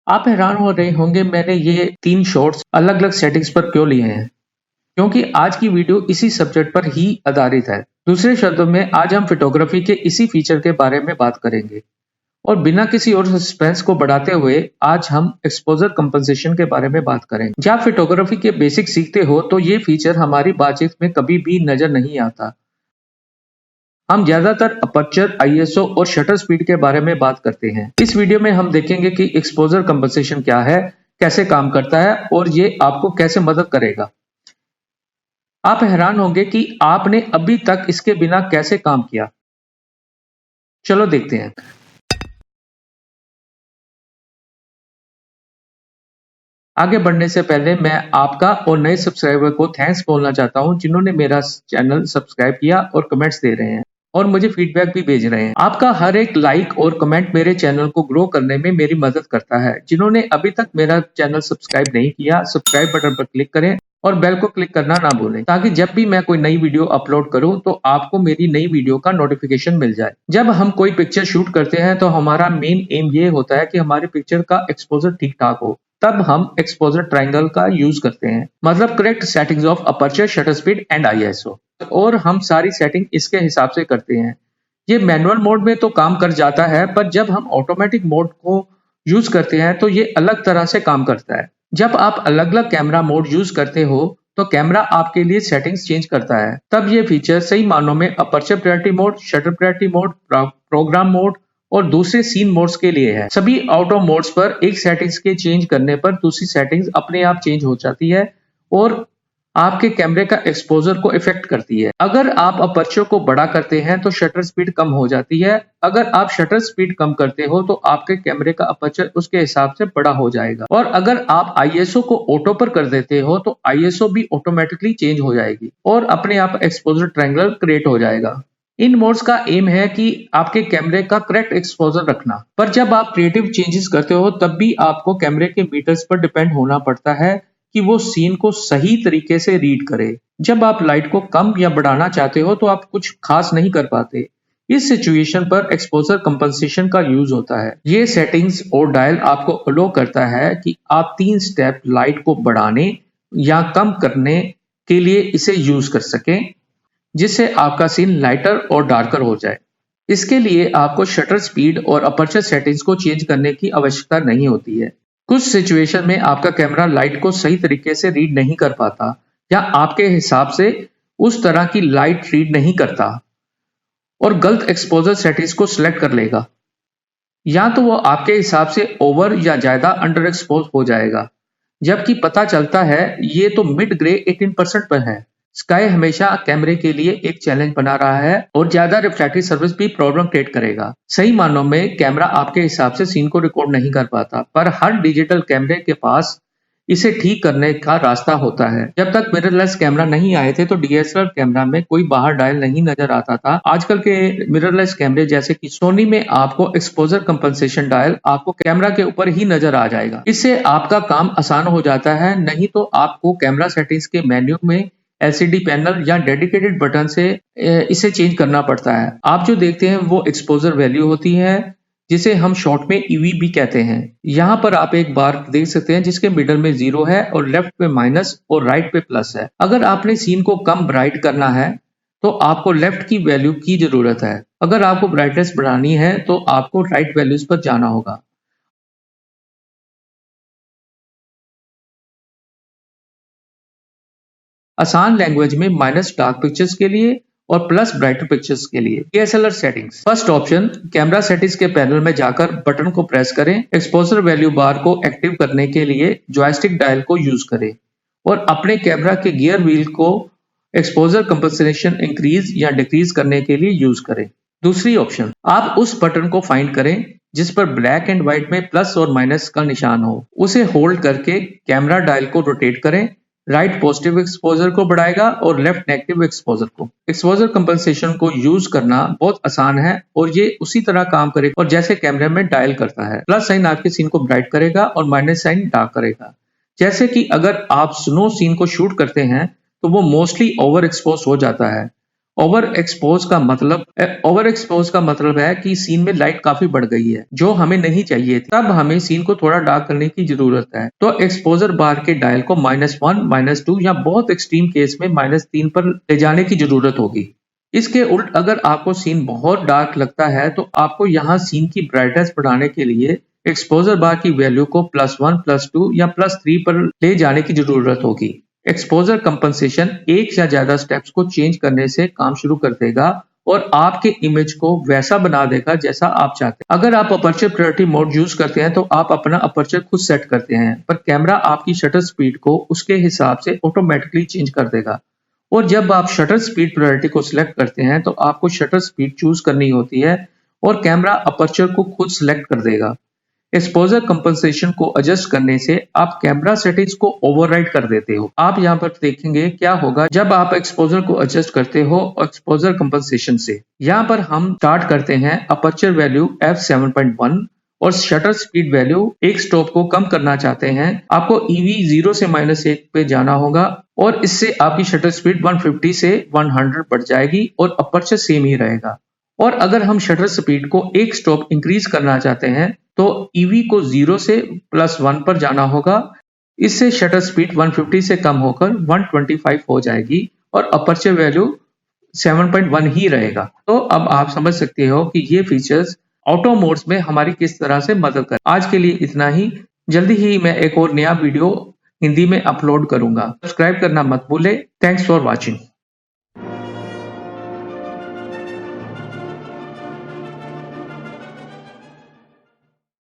आप हैरान हो रहे होंगे मैंने ये 3 शॉट्स अलग-अलग सेटिंग्स पर क्यों लिए हैं, क्योंकि आज की वीडियो इसी सब्जेक्ट पर ही आधारित है। दूसरे शब्दों में आज हम फोटोग्राफी के इसी फीचर के बारे में बात करेंगे और बिना किसी और सस्पेंस को बढ़ाते हुए आज हम एक्सपोजर कंपनसेशन के बारे में बात करेंगे। जब आप फोटोग्राफी के बेसिक सीखते हो तो ये फीचर हमारी बातचीत में कभी भी नजर नहीं आता। हम ज्यादातर अपर्चर, आईएसओ और शटर स्पीड के बारे में बात करते हैं। इस वीडियो में हम देखेंगे कि एक्सपोजर कंपनसेशन क्या है, कैसे काम करता है और ये आपको कैसे मदद करेगा। आप हैरान होंगे कि आपने अभी तक इसके बिना कैसे काम किया। चलो देखते हैं। आगे बढ़ने से पहले मैं आपका और नए सब्सक्राइबर को थैंक्स बोलना चाहता हूं जिन्होंने मेरा चैनल सब्सक्राइब किया और कमेंट्स दे रहे हैं और मुझे फीडबैक भी भेज रहे हैं। आपका हर एक लाइक और कमेंट मेरे चैनल को ग्रो करने में मेरी मदद करता है। जिन्होंने अभी तक मेरा चैनल सब्सक्राइब नहीं किया, सब्सक्राइब बटन पर क्लिक करें और बेल को क्लिक करना ना भूलें, ताकि जब भी मैं कोई नई वीडियो अपलोड करूं तो आपको मेरी नई वीडियो का नोटिफिकेशन मिल जाए। जब हम कोई पिक्चर शूट करते हैं तो हमारा मेन एम ये होता है कि हमारी पिक्चर का एक्सपोजर ठीक ठाक हो। तब हम एक्सपोजर ट्रायंगल का यूज करते हैं, मतलब correct settings of aperture, shutter speed and ISO, और हम सारी सेटिंग इसके हिसाब से करते हैं। ये मैनुअल मोड में तो काम कर जाता है, पर जब हम ऑटोमेटिक मोड को यूज करते हैं तो ये अलग तरह से काम करता है। जब आप अलग अलग कैमरा मोड यूज करते हो तो कैमरा आपके लिए सेटिंग्स चेंज करता है। तब ये फीचर सही मानों में aperture priority mode, shutter priority mode, program mode और दूसरे सीन मोड्स के लिए है। सभी ऑटो मोड्स पर एक सेटिंग्स के चेंज करने पर दूसरी सेटिंग्स अपने आप चेंज हो जाती है और आपके कैमरे का एक्सपोजर को इफेक्ट करती है। अगर आप अपर्चर को बड़ा करते हैं तो शटर स्पीड कम हो जाती है। अगर आप शटर स्पीड कम करते हो तो आपके कैमरे का अपर्चर उसके हिसाब से बड़ा हो जाएगा। और अगर आप आईएसओ को ऑटो पर कर देते हो तो आईएसओ भी ऑटोमेटिकली चेंज हो जाएगी और अपने आप एक्सपोजर ट्रायंगल क्रिएट हो जाएगा। इन मोड्स का एम है कि आपके कैमरे का करेक्ट एक्सपोजर रखना, पर जब आप क्रिएटिव चेंजेस करते हो तब भी आपको कैमरे के मीटर्स पर डिपेंड होना पड़ता है कि वो सीन को सही तरीके से रीड करे। जब आप लाइट को कम या बढ़ाना चाहते हो तो आप कुछ खास नहीं कर पाते। इस सिचुएशन पर एक्सपोजर कंपनसेशन का यूज होता है। ये सेटिंग्स और डायल आपको अलो करता है कि आप 3 स्टेप लाइट को बढ़ाने या कम करने के लिए इसे यूज कर सकें, जिससे आपका सीन लाइटर और डार्कर हो जाए। इसके लिए आपको शटर स्पीड और अपर्चर सेटिंग्स को चेंज करने की आवश्यकता नहीं होती है। कुछ सिचुएशन में आपका कैमरा लाइट को सही तरीके से रीड नहीं कर पाता या आपके हिसाब से उस तरह की लाइट रीड नहीं करता और गलत एक्सपोजर सेटिंग्स को सिलेक्ट कर लेगा, या तो वो आपके हिसाब से ओवर या ज्यादा अंडर एक्सपोज हो जाएगा। जबकि पता चलता है ये तो मिड ग्रे 18% पर है। स्काई हमेशा कैमरे के लिए एक चैलेंज बना रहा है और ज्यादा रिफ्लेक्टिव सर्विस भी प्रॉब्लम क्रिएट करेगा। सही मानों में कैमरा आपके हिसाब से सीन को रिकॉर्ड नहीं कर पाता, पर हर डिजिटल कैमरे के पास इसे ठीक करने का रास्ता होता है। जब तक मिररलेस कैमरा नहीं आए थे तो डीएसएलआर कैमरा में कोई बाहर डायल नहीं नजर आता था। आजकल के मिररलेस कैमरे जैसे कि सोनी में आपको एक्सपोजर कंपनसेशन डायल आपको कैमरा के ऊपर ही नजर आ जाएगा। इससे आपका काम आसान हो जाता है, नहीं तो आपको कैमरा सेटिंग्स के मेन्यू में एलसीडी पैनल या डेडिकेटेड बटन से इसे चेंज करना पड़ता है। आप जो देखते हैं वो एक्सपोजर वैल्यू होती है, जिसे हम शॉर्ट में ईवी भी कहते हैं। यहाँ पर आप एक बार देख सकते हैं जिसके मिडल में 0 है और लेफ्ट पे माइनस और राइट पे प्लस है। अगर आपने सीन को कम ब्राइट करना है तो आपको लेफ्ट की वैल्यू की जरूरत है। अगर आपको ब्राइटनेस बढ़ानी है तो आपको राइट वैल्यूज पर जाना होगा। आसान लैंग्वेज में माइनस डार्क पिक्चर्स के लिए और प्लस ब्राइटर पिक्चर्स के लिए। DSLR settings. First option, camera settings के पैनल में जाकर बटन को प्रेस करें। एक्सपोजर वैल्यू बार को एक्टिव करने के लिए जॉयस्टिक डायल को यूज करें और अपने कैमरा के गियर व्हील को एक्सपोजर कंपनसेशन इंक्रीज या डिक्रीज करने के लिए यूज करें। दूसरी ऑप्शन, आप उस बटन को फाइंड करें जिस पर ब्लैक एंड व्हाइट में प्लस और माइनस का निशान हो। उसे होल्ड करके कैमरा डायल को रोटेट करें। राइट पॉजिटिव एक्सपोजर को बढ़ाएगा और लेफ्ट नेगेटिव एक्सपोजर को। एक्सपोजर कंपनसेशन को यूज करना बहुत आसान है और ये उसी तरह काम करेगा और जैसे कैमरे में डायल करता है। प्लस साइन आपके सीन को ब्राइट करेगा और माइनस साइन डार्क करेगा। जैसे कि अगर आप स्नो सीन को शूट करते हैं तो वो मोस्टली ओवर एक्सपोज हो जाता है ओवर एक्सपोज का मतलब है कि सीन में लाइट काफी बढ़ गई है, जो हमें नहीं चाहिए थी। तब हमें सीन को थोड़ा डार्क करने की जरूरत है। तो एक्सपोजर बार के डायल को -1, -2 या बहुत एक्सट्रीम केस में -3 पर ले जाने की जरूरत होगी। इसके उल्ट अगर आपको सीन बहुत डार्क लगता है तो आपको यहाँ सीन की ब्राइटनेस बढ़ाने के लिए एक्सपोजर बार की वैल्यू को +1, +2 या +3 पर ले जाने की जरूरत होगी। एक्सपोजर कंपनसेशन एक या ज्यादा स्टेप्स को चेंज करने से काम शुरू कर देगा और आपके इमेज को वैसा बना देगा जैसा आप चाहते हैं। अगर आप अपर्चर प्रायोरिटी मोड यूज करते हैं तो आप अपना अपर्चर खुद सेट करते हैं, पर कैमरा आपकी शटर स्पीड को उसके हिसाब से ऑटोमेटिकली चेंज कर देगा। और जब आप शटर स्पीड प्रायोरिटी को सिलेक्ट करते हैं तो आपको शटर स्पीड चूज करनी होती है और कैमरा अपर्चर को खुद सिलेक्ट कर देगा। एक्सपोजर कंपनसेशन को एडजस्ट करने से आप कैमरा सेटिंग्स को ओवरराइड कर देते हो। आप यहाँ पर देखेंगे क्या होगा जब आप एक्सपोजर को एडजस्ट करते हो एक्सपोजर कंपनसेशन से। यहाँ पर हम स्टार्ट करते हैं अपर्चर वैल्यू f7.1 और शटर स्पीड वैल्यू। एक स्टॉप को कम करना चाहते हैं, आपको EV 0 से -1 पे जाना होगा और इससे आपकी शटर स्पीड 150 से 100 बढ़ जाएगी और अपर्चर सेम ही रहेगा। और अगर हम शटर स्पीड को एक स्टॉप इंक्रीज करना चाहते हैं तो EV को 0 से +1 पर जाना होगा। इससे शटर स्पीड 150 से कम होकर 125 हो जाएगी और अपर्चर वैल्यू 7.1 ही रहेगा। तो अब आप समझ सकते हो कि ये फीचर्स ऑटो मोड्स में हमारी किस तरह से मदद कर। आज के लिए इतना ही। जल्दी ही मैं एक और नया वीडियो हिंदी में अपलोड करूंगा। सब्सक्राइब करना मत भूले। Thanks for watching.